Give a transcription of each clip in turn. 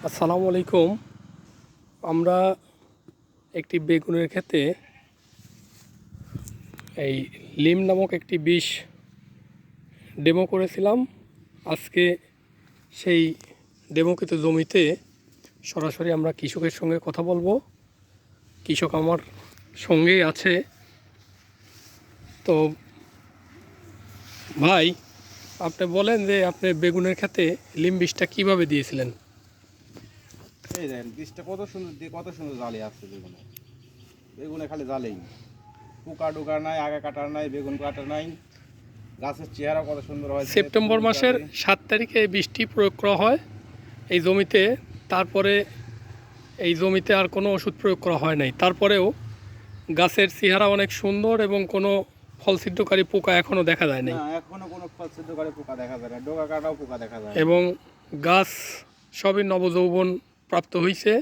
আসসালামু আলাইকুম। আমরা একটি বেগুনের ক্ষেতে এই লিম নামক একটি বিষ ডেমো করেছিলাম। আজকে সেই ডেমোকৃত জমিতে সরাসরি আমরা কৃষকের সঙ্গে কথা বলবো। কৃষক আমার সঙ্গেই আছে। তো ভাই, আপনি বলেন যে আপনি বেগুনের ক্ষেতে লিম বিষটা কীভাবে দিয়েছিলেন? এই দেখেন বীজটা কত সুন্দর দিয়ে কত সুন্দর জালি আসছে বেগুনে। বেগুনে খালি জালেই, পোকা টোকা নাই, আগা কাটার নাই, বেগুন কাটা নাই, গাছের চেহারা কত সুন্দর হয়েছে। সেপ্টেম্বর মাসের 7 তারিখে এই বীজটি প্রয়োগ করা হয় এই জমিতে। তারপরে এই জমিতে আর কোনো ওষুধ প্রয়োগ করা হয় নাই। তারপরেও গাছের চেহারা অনেক সুন্দর এবং কোনো ফল ছিদ্রকারী পোকা এখনও দেখা যায় নাই। না, এখনো কোনো ফল ছিদ্রকারী পোকা দেখা যায় না, ডোকা কাটাও পোকা দেখা যায় না। এবং গাছ সবই নবযৌবন প্রাপ্ত হয়েছে।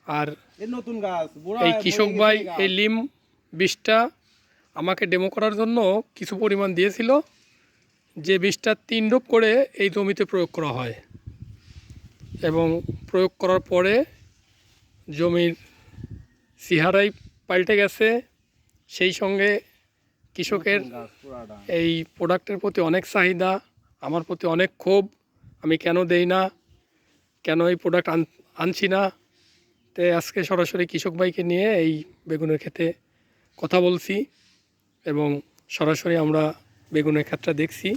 আর এই নতুন গাছ এই কৃষক ভাই এই লিম বীজটা আমাকে ডেমো করার জন্য কিছু পরিমাণ দিয়েছিল, যে বীজটা 3 ডোপ করে এই জমিতে প্রয়োগ করা হয়। এবং প্রয়োগ করার পরে জমির চেহারাই পাল্টে গেছে। সেই সঙ্গে কৃষকের এই প্রোডাক্টের প্রতি অনেক চাহিদা, আমার প্রতি অনেক ক্ষোভ। আমি কেন দেই না, কেন এই প্রোডাক্ট আনছি না। তো আজকে সরাসরি কৃষক ভাইকে নিয়ে এই বেগুনের ক্ষেতে কথা বলছি এবং সরাসরি আমরা বেগুনের ক্ষেতটা দেখছি।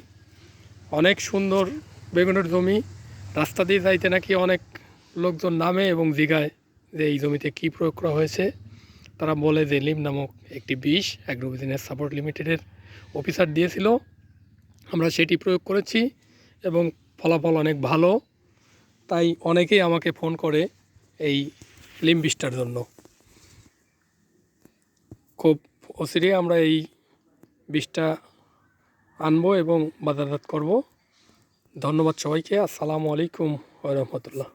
অনেক সুন্দর বেগুনের জমি। রাস্তা দিয়ে যাইতে নাকি অনেক লোকজন নামে এবং জিগায় যে এই জমিতে কী প্রয়োগ করা হয়েছে। তারা বলে যে লিম নামক একটি বিষ অ্যাগ্রো বিজনেস সাপোর্ট লিমিটেডের অফিসার দিয়েছিল, আমরা সেটি প্রয়োগ করেছি এবং ফলাফল অনেক ভালো। তাই অনেকেই আমাকে ফোন করে এই লিম বিষটার জন্য। খুব অচিরেই আমরা এই বিষটা আনবো এবং বাজারজাত করব। ধন্যবাদ সবাইকে। আসসালামু আলাইকুম ওয়া রাহমাতুল্লাহ।